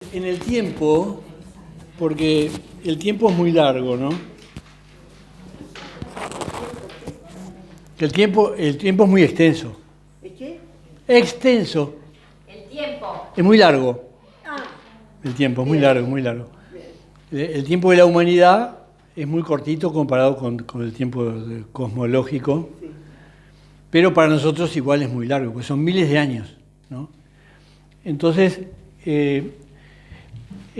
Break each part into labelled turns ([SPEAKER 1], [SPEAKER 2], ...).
[SPEAKER 1] En el tiempo, porque el tiempo es muy largo, ¿no? El tiempo es muy extenso.
[SPEAKER 2] ¿Es qué?
[SPEAKER 1] Extenso.
[SPEAKER 3] El tiempo.
[SPEAKER 1] Es muy largo.
[SPEAKER 2] Ah,
[SPEAKER 1] El tiempo es muy
[SPEAKER 2] bien.
[SPEAKER 1] largo, muy largo.
[SPEAKER 2] Bien.
[SPEAKER 1] El tiempo de la humanidad es muy cortito comparado con el tiempo cosmológico,
[SPEAKER 2] Sí.
[SPEAKER 1] pero para nosotros igual es muy largo, porque son miles de años, ¿no? Entonces,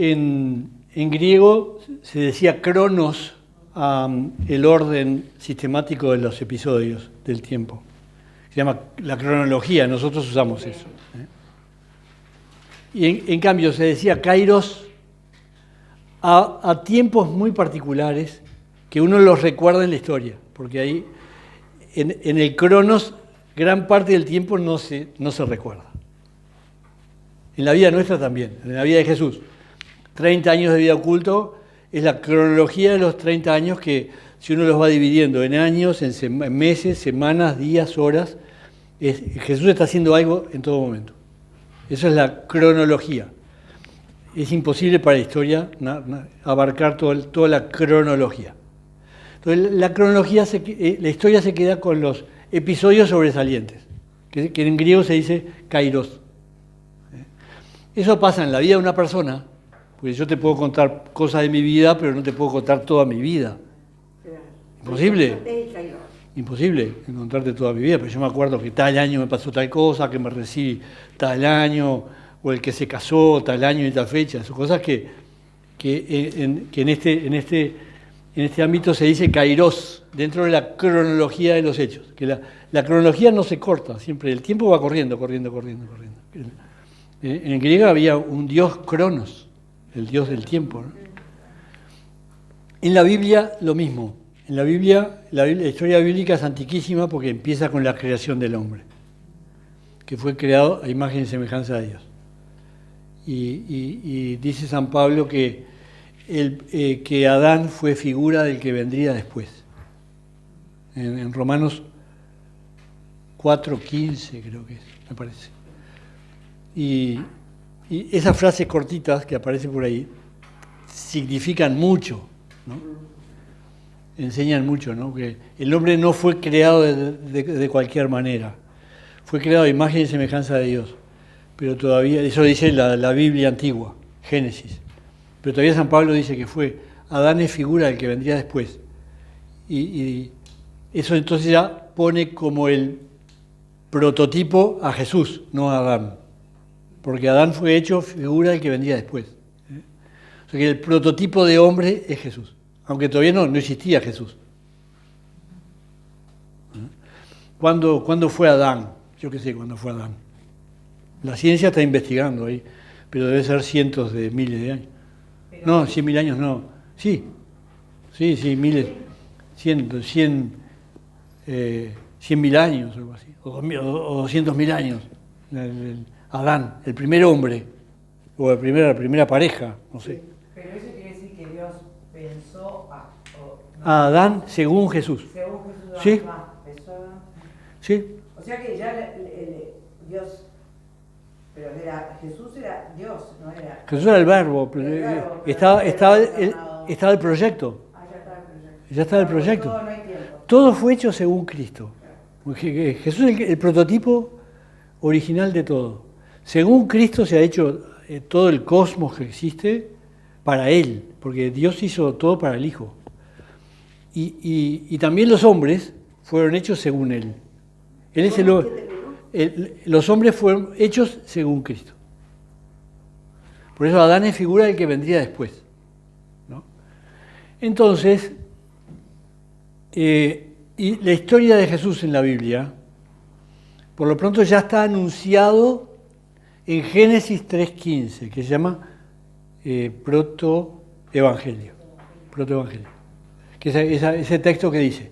[SPEAKER 1] en griego se decía cronos, el orden sistemático de los episodios del tiempo. Se llama la cronología, nosotros usamos eso. Y en cambio se decía kairos a tiempos muy particulares que uno los recuerda en la historia, porque ahí en el cronos gran parte del tiempo no se recuerda. En la vida nuestra también, en la vida de Jesús. 30 años de vida oculto es la cronología de los 30 años que, si uno los va dividiendo en años, en meses, semanas, días, horas, Jesús está haciendo algo en todo momento. Eso es la cronología. Es imposible para la historia abarcar toda la cronología. Entonces, la historia se queda con los episodios sobresalientes, que en griego se dice kairos. Eso pasa en la vida de una persona, porque yo te puedo contar cosas de mi vida, pero no te puedo contar toda mi vida.
[SPEAKER 2] Claro.
[SPEAKER 1] Imposible.
[SPEAKER 2] Es el Cairo.
[SPEAKER 1] Imposible encontrarte toda mi vida, pero yo me acuerdo que tal año me pasó tal cosa, que me recibí tal año, o el que se casó tal año y tal fecha. Son cosas que en este ámbito se dice kairos, dentro de la cronología de los hechos. Que la cronología no se corta, siempre el tiempo va corriendo. En griego había un dios Cronos, el dios del tiempo, ¿no? En la Biblia lo mismo. En la Biblia, la historia bíblica es antiquísima porque empieza con la creación del hombre, que fue creado a imagen y semejanza de Dios. Y dice San Pablo que Adán fue figura del que vendría después. En Romanos 4:15 creo que es, me parece. Y esas frases cortitas que aparecen por ahí significan mucho, ¿no? Enseñan mucho, ¿no? Que el hombre no fue creado de cualquier manera, fue creado a imagen y semejanza de Dios, pero todavía, eso dice la Biblia antigua, Génesis, pero todavía San Pablo dice que Adán es figura del que vendría después, y eso entonces ya pone como el prototipo a Jesús, no a Adán, porque Adán fue hecho figura del que vendría después. O sea que el prototipo de hombre es Jesús, aunque todavía no existía Jesús. ¿Cuándo fue Adán? Yo qué sé cuándo fue Adán. La ciencia está investigando ahí, pero debe ser cientos de miles de años. No, 100.000 años no. Sí, miles, 100.000 años o algo así, o 200.000 años. Adán, el primer hombre, o la primera pareja, no sé.
[SPEAKER 4] Pero eso quiere decir que Dios pensó
[SPEAKER 1] A Adán según Jesús.
[SPEAKER 4] según Jesús.
[SPEAKER 1] Sí.
[SPEAKER 4] Pensó Adán.
[SPEAKER 1] Sí,
[SPEAKER 4] O sea que ya Dios, pero Jesús era Dios, no era.
[SPEAKER 1] Jesús era el verbo, pero
[SPEAKER 4] El verbo,
[SPEAKER 1] estaba
[SPEAKER 4] pero
[SPEAKER 1] el proyecto.
[SPEAKER 4] Ah, ya está el proyecto.
[SPEAKER 1] Ya estaba el proyecto.
[SPEAKER 4] Todo, no hay tiempo.
[SPEAKER 1] Todo fue hecho según Cristo. Porque Jesús es el prototipo original de todo. Según Cristo se ha hecho todo el cosmos que existe para Él, porque Dios hizo todo para el Hijo. Y también los hombres fueron hechos según Él. Los hombres fueron hechos según Cristo. Por eso Adán es figura del que vendría después, ¿no? Entonces, y la historia de Jesús en la Biblia, por lo pronto ya está anunciado en Génesis 3:15, que se llama protoevangelio, que es ese texto que dice: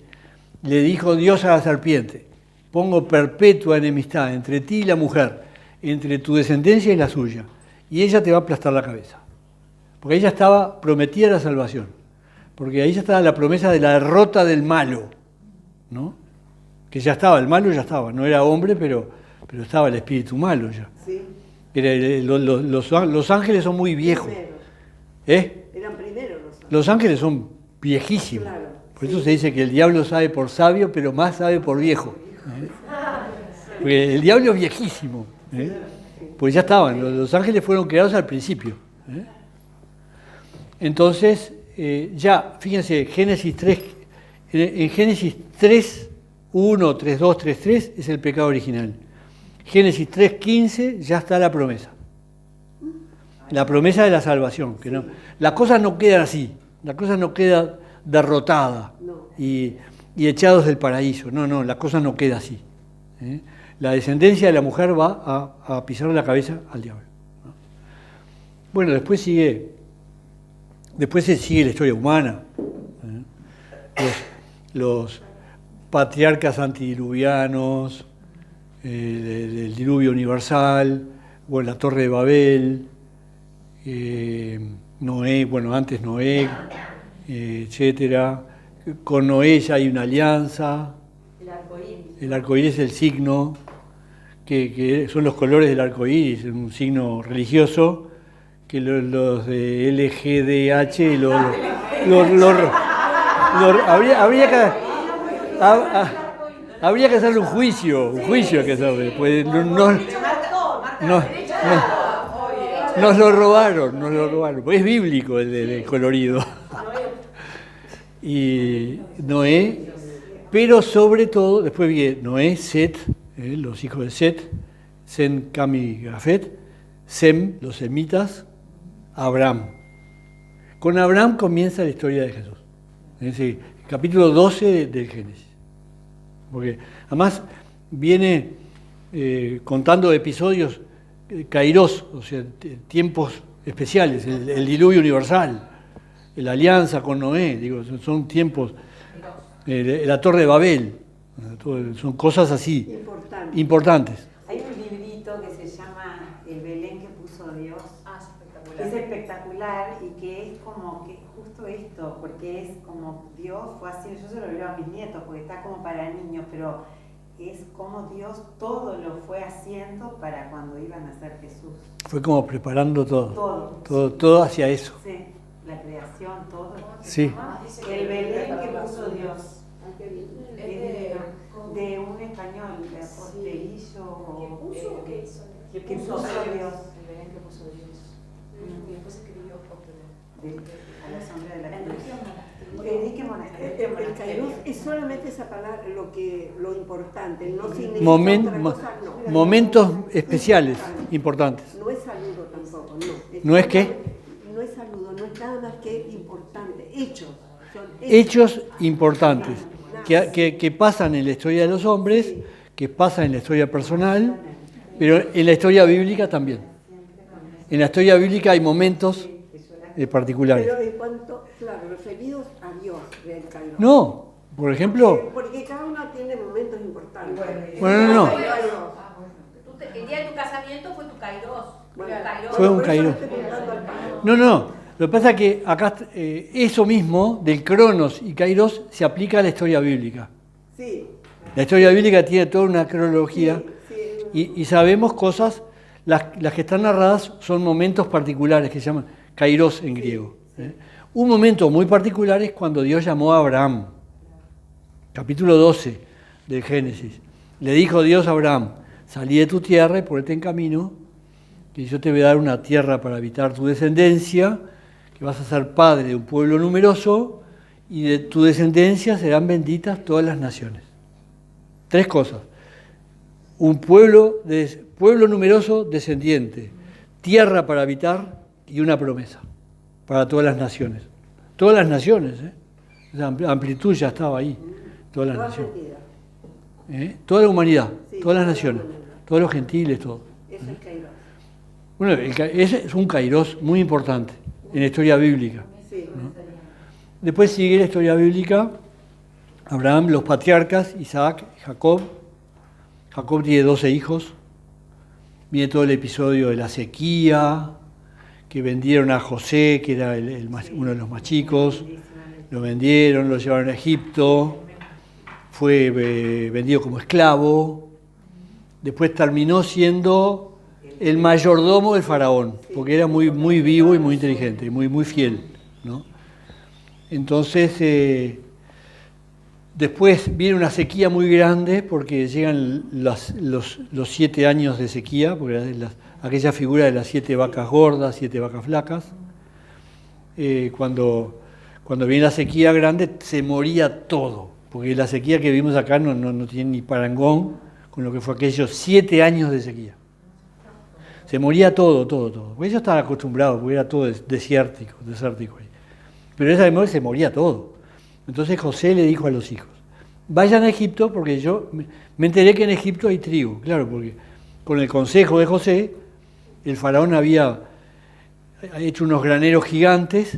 [SPEAKER 1] le dijo Dios a la serpiente, pongo perpetua enemistad entre ti y la mujer, entre tu descendencia y la suya, y ella te va a aplastar la cabeza. Porque ahí ya estaba prometida la salvación, porque ahí ya estaba la promesa de la derrota del malo, ¿no? Que ya estaba, el malo ya estaba, no era hombre, pero estaba el espíritu malo ya.
[SPEAKER 2] Sí.
[SPEAKER 1] Los ángeles son muy viejos.
[SPEAKER 2] Primeros. Eran primeros los ángeles.
[SPEAKER 1] Los ángeles son viejísimos.
[SPEAKER 2] Claro,
[SPEAKER 1] Por eso se dice que el diablo sabe por sabio, pero más sabe por viejo. Porque el diablo es viejísimo. Pues ya estaban, los ángeles fueron creados al principio. Entonces, ya, fíjense, Génesis 3, en Génesis 3, 1, 3, 2, 3, 3 es el pecado original. Génesis 3, 15 ya está la promesa. La promesa de la salvación. Que no, las cosas no quedan así, las cosas no quedan derrotadas y echados del paraíso. No, las cosas no quedan así. La descendencia de la mujer va a pisar la cabeza al diablo. Bueno, después se sigue la historia humana. Los patriarcas antediluvianos, el diluvio universal, bueno, la Torre de Babel, Noé, bueno, antes Noé, etcétera. Con Noé ya hay una alianza. El arco iris es el signo, que son los colores del arco iris, un signo religioso, que los de LGDH habría que hacerle un juicio que hacerle, pues nos lo robaron, porque es bíblico el colorido. Y Noé, pero sobre todo, después viene Noé, Set, los hijos de Set, Sem, Cam y Jafet, Sem, los semitas, Abraham. Con Abraham comienza la historia de Jesús. Es decir, el capítulo 12 del Génesis. Porque además viene contando episodios kairos, o sea, tiempos especiales, el diluvio universal, la alianza con Noé, digo, son tiempos, la Torre de Babel, son cosas así, importantes.
[SPEAKER 4] Hay un librito que se llama El Belén que puso Dios. Es espectacular y que es como que justo esto, porque es como Dios fue haciendo, yo se lo leo a mis nietos porque está como para niños, pero es como Dios todo lo fue haciendo para cuando iban a ser Jesús.
[SPEAKER 1] Fue como preparando todo hacia eso.
[SPEAKER 4] Sí, la creación, todo.
[SPEAKER 1] Sí.
[SPEAKER 4] El Belén que puso Dios. De un español, de Apostelillo.
[SPEAKER 3] ¿Qué puso o qué hizo?
[SPEAKER 4] Que puso Dios.
[SPEAKER 3] El Belén que puso Dios. Y después escribió
[SPEAKER 4] A la sombra de la cruz.
[SPEAKER 3] Enrique
[SPEAKER 4] Monasterio.
[SPEAKER 2] El kairos es solamente esa palabra lo importante, no significa otra cosa, no.
[SPEAKER 1] Momentos especiales, importantes.
[SPEAKER 2] No es saludo tampoco, no.
[SPEAKER 1] ¿No es qué?
[SPEAKER 2] No es saludo, no es nada más que importante. Hechos. Son
[SPEAKER 1] Hechos importantes que pasan en la historia de los hombres, que pasan en la historia personal, pero en la historia bíblica también. En la historia bíblica hay momentos particulares.
[SPEAKER 2] Pero en cuanto, claro, referidos a Dios del kairos.
[SPEAKER 1] No, por ejemplo...
[SPEAKER 2] Porque cada uno tiene momentos importantes.
[SPEAKER 1] Bueno, no.
[SPEAKER 3] El día de tu casamiento fue tu kairos.
[SPEAKER 1] Fue un kairos. No. Lo que pasa es que acá eso mismo del cronos y kairos se aplica a la historia bíblica.
[SPEAKER 2] Sí.
[SPEAKER 1] La historia bíblica tiene toda una cronología
[SPEAKER 2] Sí.
[SPEAKER 1] y sabemos cosas, las que están narradas son momentos particulares que se llaman kairos en griego. Un momento muy particular es cuando Dios llamó a Abraham, capítulo 12 del Génesis. Le dijo Dios a Abraham, salí de tu tierra y ponete en camino, que yo te voy a dar una tierra para habitar tu descendencia, que vas a ser padre de un pueblo numeroso y de tu descendencia serán benditas todas las naciones. 3 cosas. Un pueblo numeroso descendiente, tierra para habitar y una promesa para todas las naciones. Todas las naciones, la amplitud ya estaba ahí, todas las naciones. Toda la humanidad, todas las naciones, todos los gentiles, todo.
[SPEAKER 2] Eso es kairos.
[SPEAKER 1] Bueno, ese es un kairos muy importante en la historia bíblica.
[SPEAKER 2] Sí.
[SPEAKER 1] ¿No? Después sigue la historia bíblica, Abraham, los patriarcas, Isaac, Jacob. Jacob tiene 12 hijos. Viene todo el episodio de la sequía, que vendieron a José, que era uno de los más chicos. Lo vendieron, lo llevaron a Egipto. Fue vendido como esclavo. Después terminó siendo el mayordomo del faraón, porque era muy, muy vivo y muy inteligente, muy, muy fiel, ¿no? Entonces, después viene una sequía muy grande porque llegan los 7 años de sequía, porque aquella figura de las 7 vacas gordas, 7 vacas flacas. Cuando viene la sequía grande se moría todo, porque la sequía que vimos acá no tiene ni parangón con lo que fue aquellos 7 años de sequía. Se moría todo. Porque ellos estaban acostumbrados, porque era todo desértico ahí. Pero esa vez se moría todo. Entonces José le dijo a los hijos, vayan a Egipto porque yo me enteré que en Egipto hay trigo. Claro, porque con el consejo de José, el faraón había hecho unos graneros gigantes,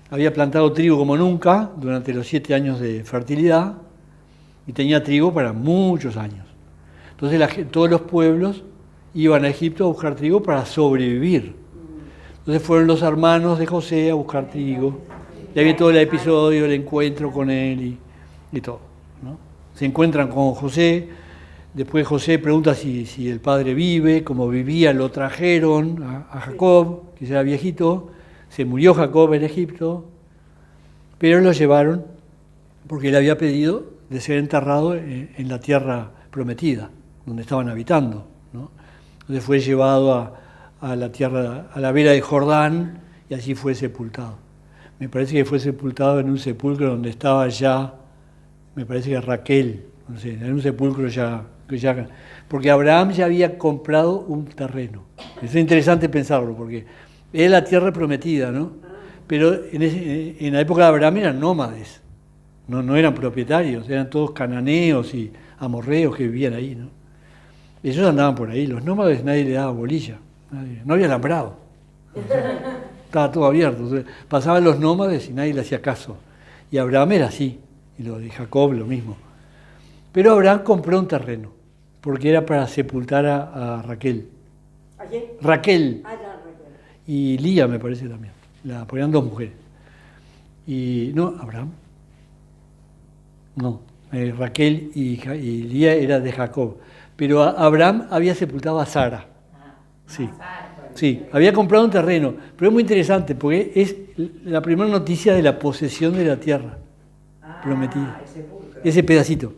[SPEAKER 1] había plantado trigo como nunca durante los 7 años de fertilidad y tenía trigo para muchos años. Entonces todos los pueblos iban a Egipto a buscar trigo para sobrevivir. Entonces fueron los hermanos de José a buscar trigo. Y había todo el episodio, el encuentro con él y todo, ¿no? Se encuentran con José, después José pregunta si el padre vive, como vivía, lo trajeron a Jacob, que ya era viejito, se murió Jacob en Egipto, pero lo llevaron porque él había pedido de ser enterrado en la tierra prometida, donde estaban habitando, ¿no? Entonces fue llevado a la tierra, a la vera de Jordán, y allí fue sepultado. Me parece que fue sepultado en un sepulcro donde estaba ya, me parece que Raquel, no sé, en un sepulcro ya, porque Abraham ya había comprado un terreno. Es interesante pensarlo, porque es la tierra prometida, ¿no? Pero en la época de Abraham eran nómades, no eran propietarios, eran todos cananeos y amorreos que vivían ahí, ¿no? Ellos andaban por ahí, los nómades nadie le daba bolilla, no había alambrado, estaba todo abierto, entonces, pasaban los nómades y nadie le hacía caso. Y Abraham era así, y lo de Jacob lo mismo. Pero Abraham compró un terreno, porque era para sepultar a Raquel.
[SPEAKER 2] ¿A quién?
[SPEAKER 1] Raquel.
[SPEAKER 2] Ah, ya, Raquel.
[SPEAKER 1] Y Lía me parece también, eran 2 mujeres. Y no, Abraham. No, Raquel y Lía era de Jacob. Pero Abraham había sepultado a Sara. Sí, sí, había comprado un terreno. Pero es muy interesante porque es la primera noticia de la posesión de la tierra prometida. Ese pedacito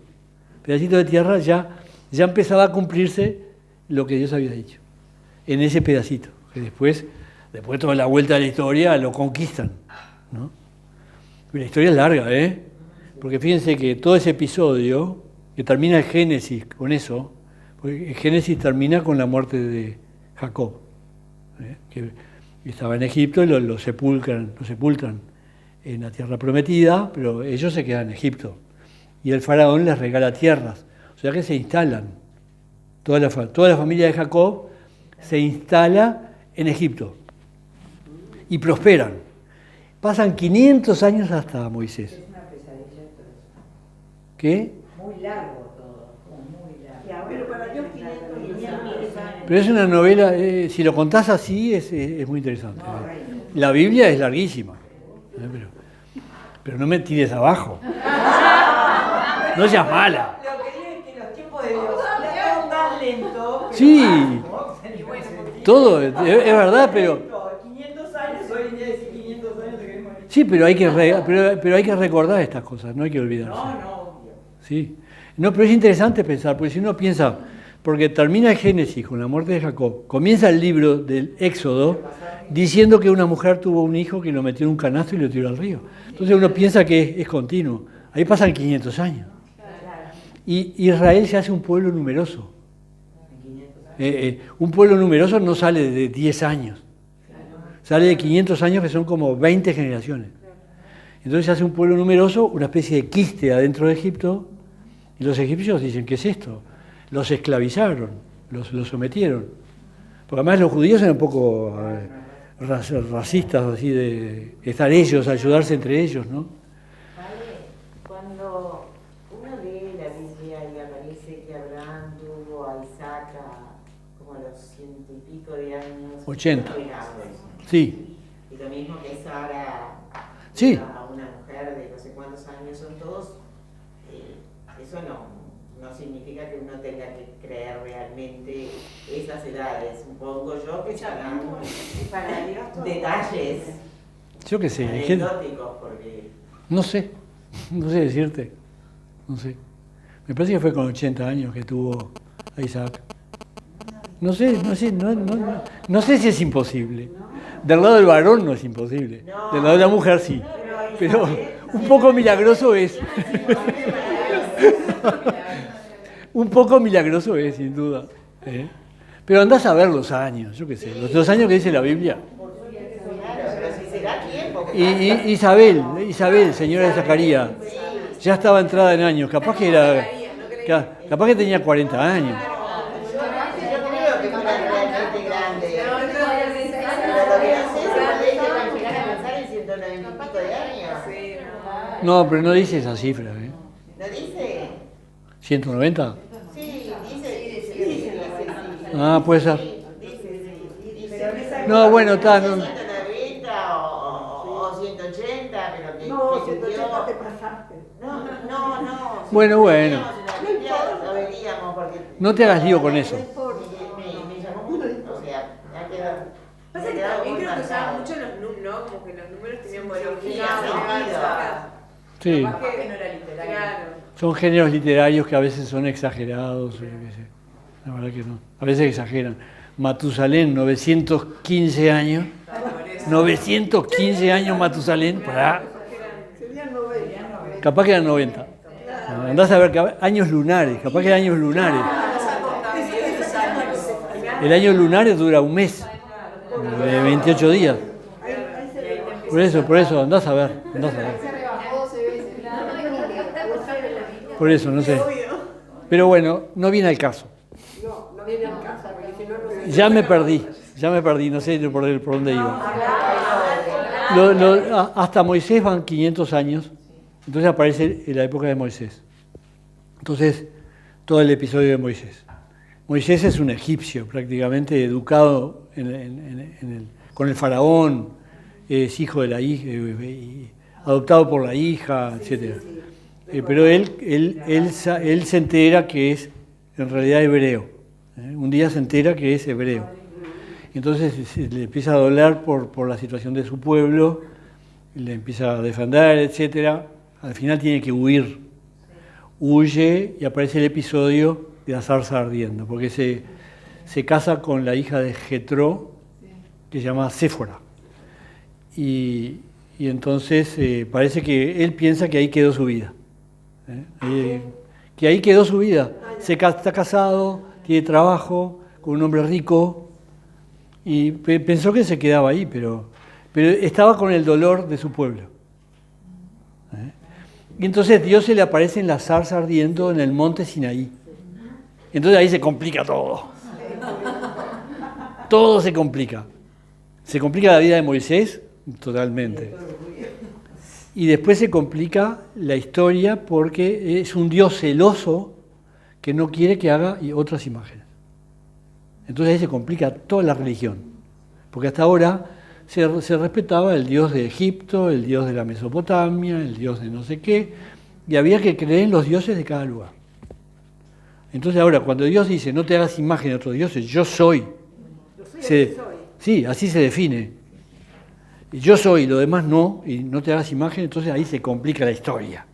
[SPEAKER 1] de tierra ya empezaba a cumplirse lo que Dios había dicho. En ese pedacito, que después de toda la vuelta de la historia lo conquistan, ¿no? La historia es larga, porque fíjense que todo ese episodio, que termina el Génesis con eso, porque el Génesis termina con la muerte de Jacob, que estaba en Egipto y lo sepultan en la tierra prometida, pero ellos se quedan en Egipto. Y el faraón les regala tierras, o sea que se instalan. Toda la familia de Jacob se instala en Egipto y prosperan. Pasan 500 años hasta Moisés.
[SPEAKER 4] Es una pesadilla todo eso.
[SPEAKER 1] ¿Qué?
[SPEAKER 4] Muy largo todo, muy largo.
[SPEAKER 2] Pero para Dios 500 años.
[SPEAKER 1] Pero es una novela, si lo contás así, es muy interesante. La Biblia es larguísima, pero no me tires abajo. No seas mala.
[SPEAKER 4] Lo que digo es que los tiempos de Dios son tan lentos.
[SPEAKER 1] Sí, todo, es verdad, pero...
[SPEAKER 4] 500 años, hoy en día decir 500 años te querés morir.
[SPEAKER 1] Sí, pero hay que recordar estas cosas, no hay que olvidarse.
[SPEAKER 4] No, obvio.
[SPEAKER 1] Sí. No, pero es interesante pensar, porque si uno piensa, porque termina el Génesis con la muerte de Jacob, comienza el libro del Éxodo diciendo que una mujer tuvo un hijo que lo metió en un canasto y lo tiró al río. Entonces uno piensa que es continuo. Ahí pasan 500 años. Y Israel se hace un pueblo numeroso. Un pueblo numeroso no sale de 10 años. Sale de 500 años, que son como 20 generaciones. Entonces se hace un pueblo numeroso, una especie de quiste adentro de Egipto, y los egipcios dicen, ¿qué es esto? Los esclavizaron, los sometieron. Porque además los judíos eran un poco racistas, así de estar ellos, ayudarse entre ellos, ¿no?
[SPEAKER 5] Cuando uno lee la Biblia y aparece que Abraham tuvo a Isaac como a los 100 y pico de años.
[SPEAKER 1] 80. Sí.
[SPEAKER 5] Y lo mismo que Sara,
[SPEAKER 1] sí,
[SPEAKER 5] a una mujer de no sé cuántos años, son todos. Eso no significa que uno tenga que creer realmente esas edades. supongo yo que serán
[SPEAKER 4] Y para Dios todo
[SPEAKER 5] detalles
[SPEAKER 1] Yo qué sé, hay gente-
[SPEAKER 5] anecdóticos, porque
[SPEAKER 1] no sé decirte, no sé. Me parece que fue con 80 años que tuvo a Isaac. No sé si es imposible. Del lado del varón no es imposible, del lado de la mujer sí. Pero un poco milagroso es. Un poco milagroso es, sin duda. Pero andás a ver los años, yo qué sé, los años que dice la Biblia.
[SPEAKER 5] claro, pero si será tiempo.
[SPEAKER 1] Y Isabel, señora de Zacarías, ya estaba entrada en años, capaz que capaz que tenía 40 años.
[SPEAKER 5] Yo creo que fuera realmente grande. Pero lo que no sé es si pueden llegar a pensar en 190 y pico de años.
[SPEAKER 1] No, pero no dice esa cifra,
[SPEAKER 5] ¿No dice?
[SPEAKER 1] ¿190?
[SPEAKER 5] Sí, dice.
[SPEAKER 1] Ah, puede ser.
[SPEAKER 5] Dice.
[SPEAKER 1] No, bueno, está. No.
[SPEAKER 5] 190 o 180, pero que
[SPEAKER 2] No,
[SPEAKER 5] que
[SPEAKER 2] 180 te
[SPEAKER 5] dio-
[SPEAKER 2] pasaste.
[SPEAKER 5] No.
[SPEAKER 1] Bueno.
[SPEAKER 5] Lo veríamos, porque
[SPEAKER 1] No te hagas lío con eso.
[SPEAKER 5] me llamó mucho. O sea, me ha quedado.
[SPEAKER 6] Pasa que también creo que usaban mucho los números, ¿no? Como que los números tenían biología,
[SPEAKER 1] Sí,
[SPEAKER 3] Capaz que no era literario.
[SPEAKER 6] Claro.
[SPEAKER 1] son géneros literarios que a veces son exagerados. Yo qué sé. La verdad que no. A veces exageran. Matusalén, 915 años. 915 años Matusalén. Pará.
[SPEAKER 2] Serían 90.
[SPEAKER 1] Capaz que eran 90. Andás a ver, años lunares, capaz que eran años lunares. El año lunar dura un mes, de 28 días. Por eso, andás a ver. Por eso, no sé. Pero bueno, no viene al caso.
[SPEAKER 2] No viene al caso, porque si no, no
[SPEAKER 1] Ya me perdí, no sé por dónde iba. Hasta Moisés van 500 años, entonces aparece en la época de Moisés. Entonces, todo el episodio de Moisés. Moisés es un egipcio, prácticamente educado con el faraón, es hijo de la hija, adoptado por la hija, etc. Pero él se entera que es en realidad hebreo. Un día se entera que es hebreo. Entonces le empieza a doler por la situación de su pueblo, le empieza a defender, etc. Al final tiene que huir. Huye y aparece el episodio de la zarza ardiendo, porque se casa con la hija de Jetro, que se llama Séfora. Y entonces parece que él piensa que ahí quedó su vida. Que ahí quedó su vida. Está casado, tiene trabajo, con un hombre rico, y pensó que se quedaba ahí, pero estaba con el dolor de su pueblo. Y entonces Dios se le aparece en la zarza ardiendo en el monte Sinaí. Entonces ahí se complica todo. Todo se complica. Se complica la vida de Moisés totalmente. Y después se complica la historia porque es un Dios celoso que no quiere que haga otras imágenes. Entonces ahí se complica toda la religión. Porque hasta ahora se respetaba el Dios de Egipto, el Dios de la Mesopotamia, el Dios de no sé qué, y había que creer en los dioses de cada lugar. Entonces ahora, cuando Dios dice, no te hagas imagen de otros dioses, yo soy. Sí, así se define. Yo soy, lo demás no, y no te hagas imagen, entonces ahí se complica la historia.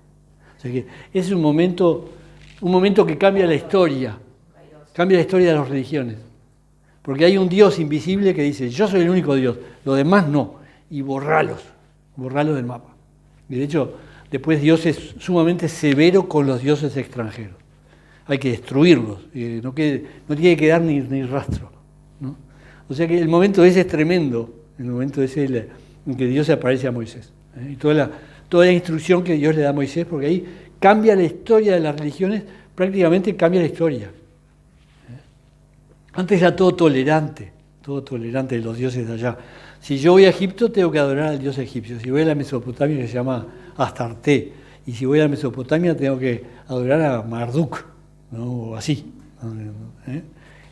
[SPEAKER 1] O sea que es un momento que cambia la historia de las religiones. Porque hay un Dios invisible que dice, yo soy el único Dios, los demás no, y borralos del mapa. Y de hecho, después Dios es sumamente severo con los dioses extranjeros. Hay que destruirlos, no tiene que quedar ni rastro, ¿no? O sea que el momento ese es tremendo, el momento ese en que Dios se aparece a Moisés. Y toda la instrucción que Dios le da a Moisés, porque ahí cambia la historia de las religiones, prácticamente cambia la historia. Antes era todo tolerante de los dioses de allá. Si yo voy a Egipto, tengo que adorar al dios egipcio. Si voy a la Mesopotamia, que se llama Astarte. Y si voy a la Mesopotamia, tengo que adorar a Marduk, ¿no? O así.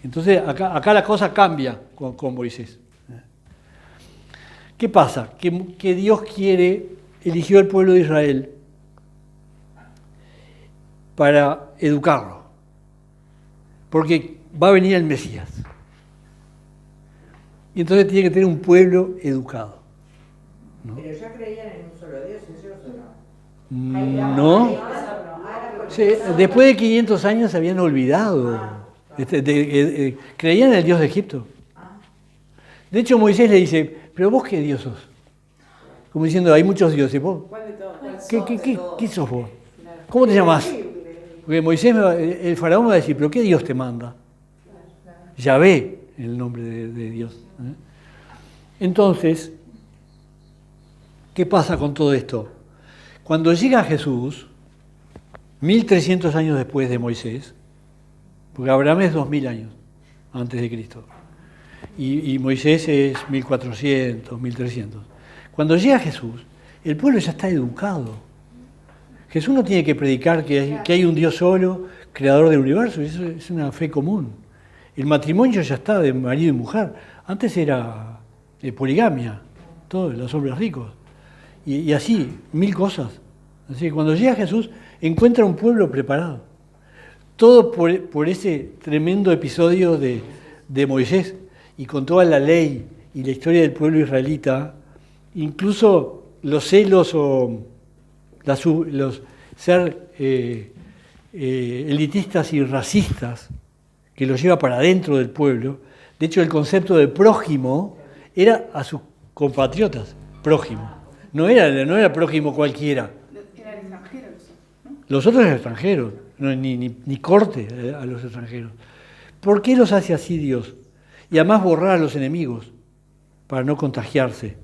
[SPEAKER 1] Entonces, acá la cosa cambia con Moisés. ¿Qué pasa? Que Dios eligió al pueblo de Israel para educarlo. Porque va a venir el Mesías. Y entonces tiene que tener un pueblo educado, ¿no?
[SPEAKER 2] Pero ya creían en un solo Dios, ellos o no.
[SPEAKER 1] No. Sí, después de 500 años se habían olvidado. Creían en el Dios de Egipto. De hecho, Moisés le dice, pero vos qué Dios sos. Como diciendo, hay muchos dioses. ¿Vos? ¿Qué sos vos? ¿Cómo te llamás? Porque Moisés, el faraón va a decir, pero ¿qué Dios te manda? Yahvé, el nombre de Dios. Entonces, ¿qué pasa con todo esto? Cuando llega Jesús, 1300 años después de Moisés, porque Abraham es 2000 años antes de Cristo, y Moisés es 1400, 1300. Cuando llega Jesús, el pueblo ya está educado. Jesús no tiene que predicar que hay un Dios solo, creador del universo, eso es una fe común. El matrimonio ya está de marido y mujer. Antes era poligamia, todos los hombres ricos. Y así, 1000 cosas. Así que cuando llega Jesús, encuentra un pueblo preparado. Todo por ese tremendo episodio de Moisés, y con toda la ley y la historia del pueblo israelita, incluso los celos o los ser elitistas y racistas que los lleva para adentro del pueblo. De hecho, el concepto de prójimo era a sus compatriotas, prójimo. No era prójimo cualquiera.
[SPEAKER 7] Eran extranjeros, ¿no?
[SPEAKER 1] Los otros eran extranjeros, ni corte a los extranjeros. ¿Por qué los hace así Dios? Y además borrar a los enemigos para no contagiarse,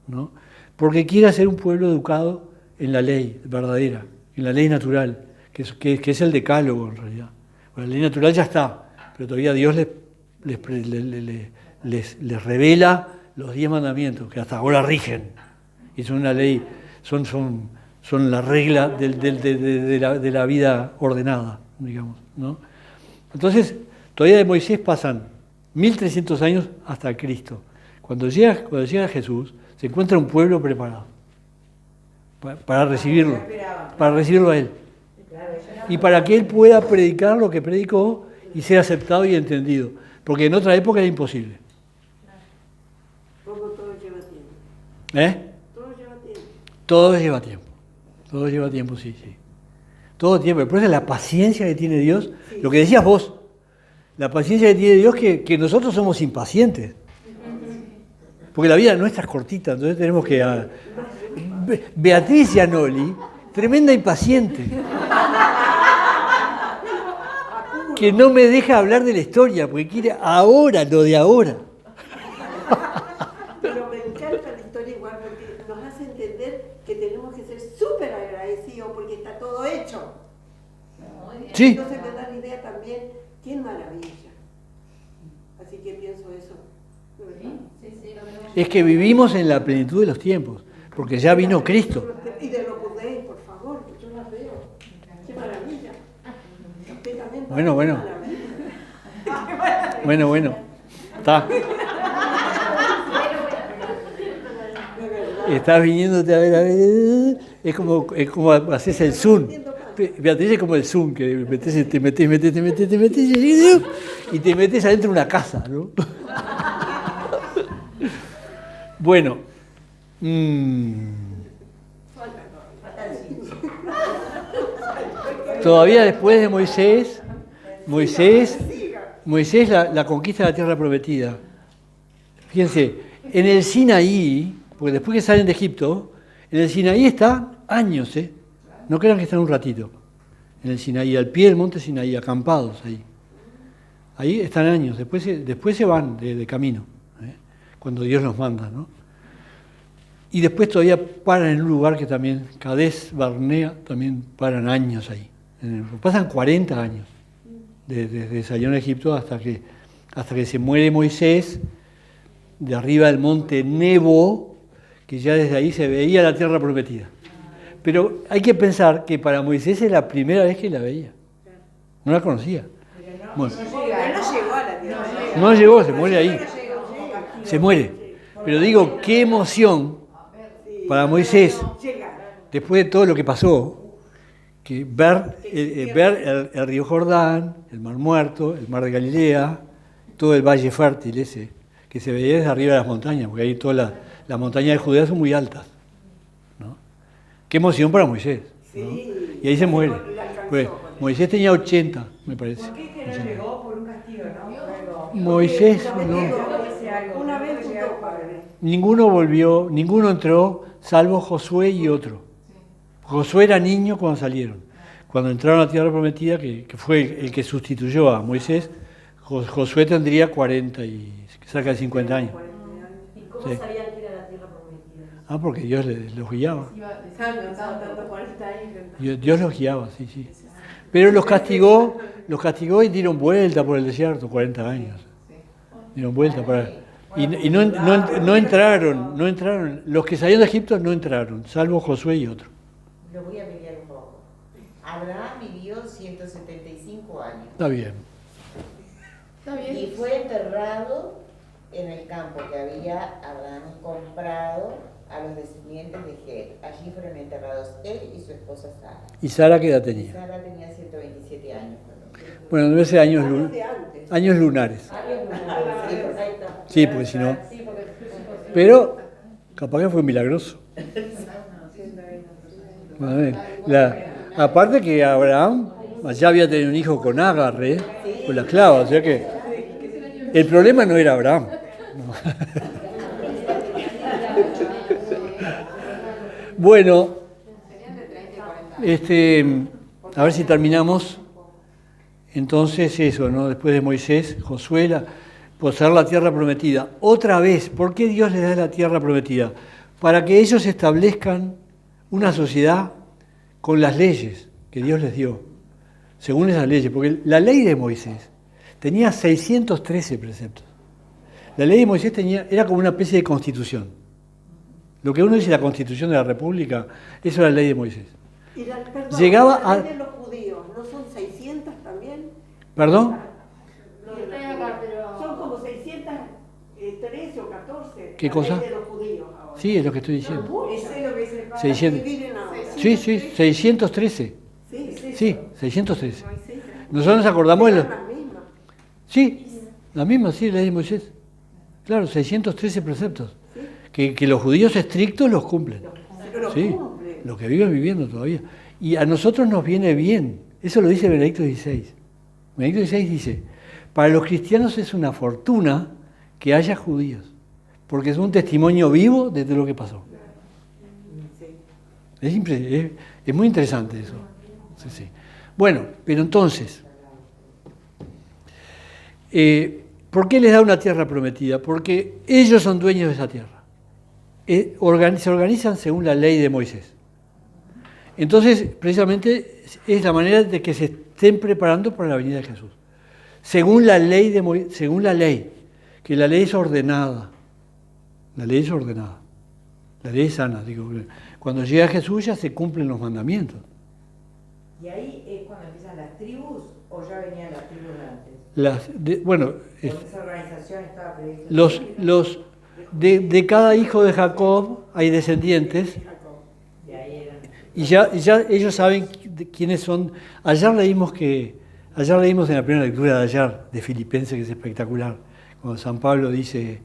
[SPEAKER 1] ¿no? Porque quiere hacer un pueblo educado en la ley verdadera, en la ley natural, que es el decálogo en realidad. Bueno, la ley natural ya está, pero todavía Dios les revela los 10 mandamientos, que hasta ahora rigen, y son una ley, son la regla de la vida ordenada, digamos, ¿no? Entonces, todavía de Moisés pasan 1300 años hasta Cristo. Cuando llega Jesús, se encuentra un pueblo preparado para recibirlo a Él. Y para que Él pueda predicar lo que predicó y ser aceptado y entendido. Porque en otra época era imposible.
[SPEAKER 2] Todo lleva tiempo.
[SPEAKER 1] Todo lleva tiempo. Todo lleva tiempo, sí. Todo tiempo. Por eso la paciencia que tiene Dios, lo que decías vos, la paciencia que tiene Dios, que nosotros somos impacientes. Porque la vida nuestra es cortita, entonces tenemos que... Beatriz Gianoli, tremenda impaciente, que no me deja hablar de la historia, porque quiere ahora, lo de ahora.
[SPEAKER 2] Pero me encanta la historia igual, porque nos hace entender que tenemos que ser súper agradecidos, porque está todo hecho.
[SPEAKER 1] Sí.
[SPEAKER 2] Entonces me da la idea también, qué maravilla. Así que pienso eso.
[SPEAKER 1] Es que vivimos en la plenitud de los tiempos, porque ya vino Cristo.
[SPEAKER 2] Y de los Budéis, por favor, que yo las veo. Qué maravilla.
[SPEAKER 1] Bueno. Está. Estás viniéndote a ver. Es como haces el Zoom. Beatriz es como el Zoom, que te metes y te metes adentro de una casa, ¿no? Bueno. Todavía después de Moisés la conquista de la tierra prometida. Fíjense, en el Sinaí, porque después que salen de Egipto, en el Sinaí están años, ¿eh? No crean que están un ratito. En el Sinaí, al pie del monte Sinaí, acampados ahí. Ahí están años, después se van de camino, cuando Dios los manda, ¿no? Y después todavía paran en un lugar que también, Cades Barnea, también paran años ahí. Pasan 40 años desde salieron de Egipto hasta que se muere Moisés, de arriba del monte Nebo, que ya desde ahí se veía la tierra prometida. Pero hay que pensar que para Moisés es la primera vez que la veía. No la conocía. Bueno, no llegó, se muere ahí. Se muere. Pero digo, qué emoción para Moisés, después de todo lo que pasó, que ver el río Jordán, el Mar Muerto, el Mar de Galilea, todo el valle fértil ese, que se veía desde arriba de las montañas, porque ahí todas las montañas de Judea son muy altas, ¿no? Qué emoción para Moisés, ¿no?
[SPEAKER 2] Sí.
[SPEAKER 1] Y ahí se muere.
[SPEAKER 2] Le alcanzó,
[SPEAKER 1] Pues, Moisés tenía 80, me parece.
[SPEAKER 4] ¿Por qué que no llegó por un castigo, no? Luego.
[SPEAKER 1] Moisés, no.
[SPEAKER 2] Una vez pudo, padre.
[SPEAKER 1] Ninguno volvió, ninguno entró, salvo Josué y otro. Josué era niño cuando salieron. Cuando entraron a la tierra prometida, que fue el que sustituyó a Moisés, Josué tendría 40 y cerca de 50 años.
[SPEAKER 3] ¿Y cómo
[SPEAKER 1] Sí.
[SPEAKER 3] sabían que era la tierra prometida?
[SPEAKER 1] Ah, porque Dios los guiaba.
[SPEAKER 6] Estaban cansados tanto 40 años.
[SPEAKER 1] Dios los guiaba, sí, sí. Pero los castigó y dieron vuelta por el desierto, 40 años. Dieron vuelta para... Y no entraron, los que salieron de Egipto no entraron, salvo Josué y otro.
[SPEAKER 5] Lo voy a pelear un poco. Abraham vivió 175 años.
[SPEAKER 1] Está bien.
[SPEAKER 7] Está bien.
[SPEAKER 5] Y fue enterrado en el campo que había Abraham comprado a los descendientes de Ged. Allí fueron enterrados él y su esposa Sara.
[SPEAKER 1] ¿Y Sara qué edad
[SPEAKER 5] Y
[SPEAKER 1] tenía?
[SPEAKER 5] Sara tenía 127 años.
[SPEAKER 1] Bueno, debe ser años
[SPEAKER 2] De antes.
[SPEAKER 1] lunares.
[SPEAKER 5] Sí, perfecto.
[SPEAKER 1] Sí, porque si no... Pero capaz que fue milagroso. A ver, aparte que Abraham ya había tenido un hijo con Agar, con la esclava, o sea que el problema no era Abraham. No. Bueno, a ver si terminamos. Entonces eso, ¿no? Después de Moisés, Josué, posar la tierra prometida. Otra vez, ¿por qué Dios les da la tierra prometida? Para que ellos establezcan una sociedad con las leyes que Dios les dio, según esas leyes, porque la ley de Moisés tenía 613 preceptos. La ley de Moisés era como una especie de constitución. Lo que uno dice la constitución de la República, eso era la ley de Moisés.
[SPEAKER 2] Y perdón,
[SPEAKER 1] Llegaba
[SPEAKER 2] la
[SPEAKER 1] a...
[SPEAKER 2] ley de los judíos, ¿no son 600 también?
[SPEAKER 1] ¿Perdón?
[SPEAKER 2] Son como 613 o 14.
[SPEAKER 1] ¿Qué cosa?
[SPEAKER 2] La ley de los judíos ahora.
[SPEAKER 1] Sí, es lo que estoy diciendo.
[SPEAKER 6] Ese es lo que dice el Papa.
[SPEAKER 1] 600.
[SPEAKER 2] Viven ahora.
[SPEAKER 1] Sí, 613.
[SPEAKER 2] Sí, sí.
[SPEAKER 1] Sí, 613. Nosotros nos acordamos de los...
[SPEAKER 2] Son las mismas.
[SPEAKER 1] Sí, la misma, sí, la ley de Moisés. Claro, 613 preceptos. Que los judíos estrictos los cumplen.
[SPEAKER 2] Pero los
[SPEAKER 1] Sí,
[SPEAKER 2] cumplen.
[SPEAKER 1] los que viven viviendo todavía. Y a nosotros nos viene bien. Eso lo dice Benedicto XVI. Benedicto XVI dice, para los cristianos es una fortuna que haya judíos, porque es un testimonio vivo de todo lo que pasó. Es muy interesante eso. Sí, sí. Bueno, pero entonces, ¿por qué les da una tierra prometida? Porque ellos son dueños de esa tierra. Se organizan según la ley de Moisés. Entonces, precisamente, es la manera de que se estén preparando para la venida de Jesús. Según la ley de Moisés, según la ley, que la ley es ordenada. La ley es ordenada. La ley es sana. Digo, cuando llega Jesús ya se cumplen los mandamientos.
[SPEAKER 4] ¿Y ahí es cuando empiezan las tribus o ya venían las tribus antes?
[SPEAKER 1] Bueno,
[SPEAKER 4] Porque esa organización estaba prevista.
[SPEAKER 1] de cada hijo de Jacob hay descendientes.
[SPEAKER 4] Y ahí eran.
[SPEAKER 1] Y ya ellos saben quiénes son. Ayer leímos en la primera lectura de ayer, de Filipenses, que es espectacular, cuando San Pablo dice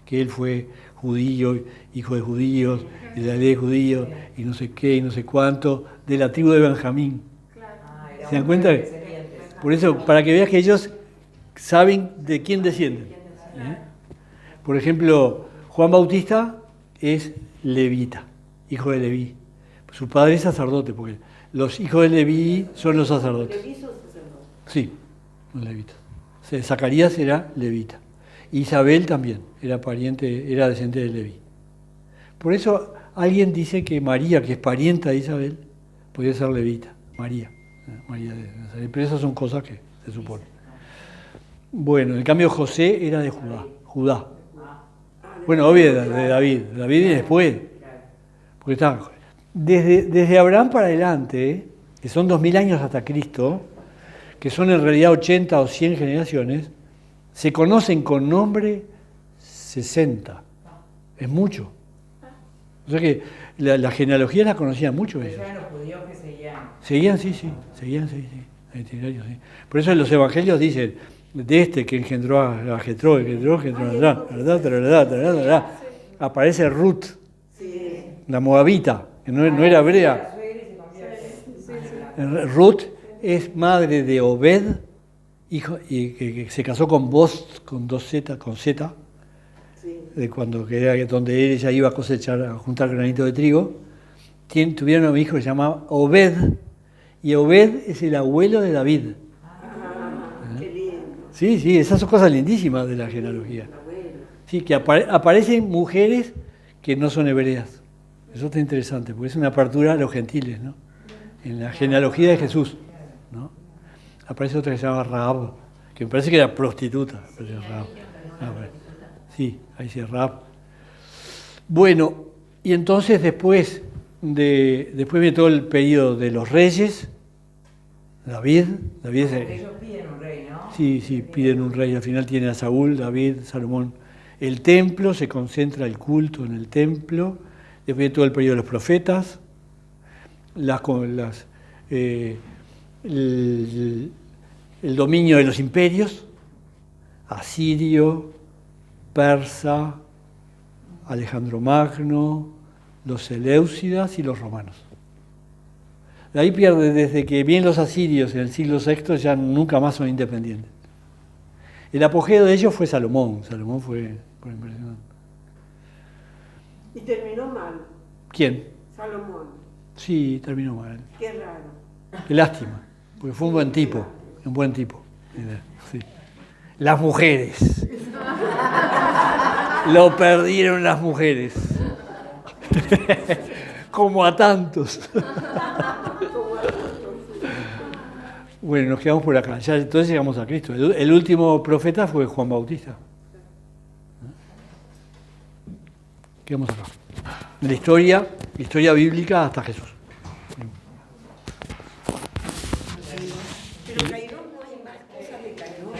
[SPEAKER 1] que él fue judío, hijo de judíos, y de la ley de judíos, y no sé qué, y no sé cuánto, de la tribu de Benjamín. ¿Se dan cuenta? Por eso, para que veas que ellos saben de quién descienden. Por ejemplo, Juan Bautista es levita, hijo de Leví. Su padre es sacerdote, porque los hijos de Leví son los sacerdotes.
[SPEAKER 2] Leví son sacerdotes.
[SPEAKER 1] Sí, los levitas. Zacarías era levita. Isabel también era descendiente de Leví. Por eso alguien dice que María, que es parienta de Isabel, podía ser levita. María de Nazaret. Pero esas son cosas que se supone. Bueno, en cambio José era de Judá. Bueno, obvio de David. David y después. Porque está desde Abraham para adelante, que son 2000 años hasta Cristo, que son en realidad 80 o 100 generaciones, se conocen con nombre 60. Es mucho. O sea que la genealogía la conocían mucho ellos.
[SPEAKER 4] Eran los judíos que seguían.
[SPEAKER 1] Seguían, sí. Por eso en los evangelios dicen, de este que engendró a Jetro, aparece Ruth, la moabita, que no era hebrea. Ruth es madre de Obed, hijo, y que se casó con Boz, con Z, de cuando que era donde ella iba a cosechar, a juntar granito de trigo. Tuvieron un hijo que se llamaba Obed, y Obed es el abuelo de David.
[SPEAKER 2] Qué lindo.
[SPEAKER 1] Sí, esas son cosas lindísimas de la genealogía. Sí, que aparecen mujeres que no son hebreas. Eso está interesante, porque es una apertura a los gentiles, ¿no? En la genealogía de Jesús, ¿no? Aparece otra que se llama Rahab, que me parece que era prostituta. Sí, ahí sí, Rahab. Bueno, y entonces después viene todo el periodo de los reyes. David es
[SPEAKER 8] ellos piden un rey, ¿no?
[SPEAKER 1] Sí, piden un rey. Al final tiene a Saúl, David, Salomón. El templo, se concentra el culto en el templo. Después viene todo el periodo de los profetas. El dominio de los imperios, asirio, persa, Alejandro Magno, los seleucidas y los romanos. De ahí pierde, desde que vienen los asirios en el siglo VI, ya nunca más son independientes. El apogeo de ellos fue Salomón. Salomón fue impresionante.
[SPEAKER 2] Y terminó mal.
[SPEAKER 1] ¿Quién?
[SPEAKER 2] Salomón.
[SPEAKER 1] Sí, terminó mal.
[SPEAKER 2] Qué raro.
[SPEAKER 1] Qué lástima, porque fue un buen tipo. Sí. Las mujeres. Lo perdieron las mujeres. Como a tantos. Bueno, nos quedamos por acá. Ya entonces llegamos a Cristo. El último profeta fue Juan Bautista. Quedamos acá. En la historia bíblica hasta Jesús.
[SPEAKER 2] Pero Cairós no hay más cosas de Cairós.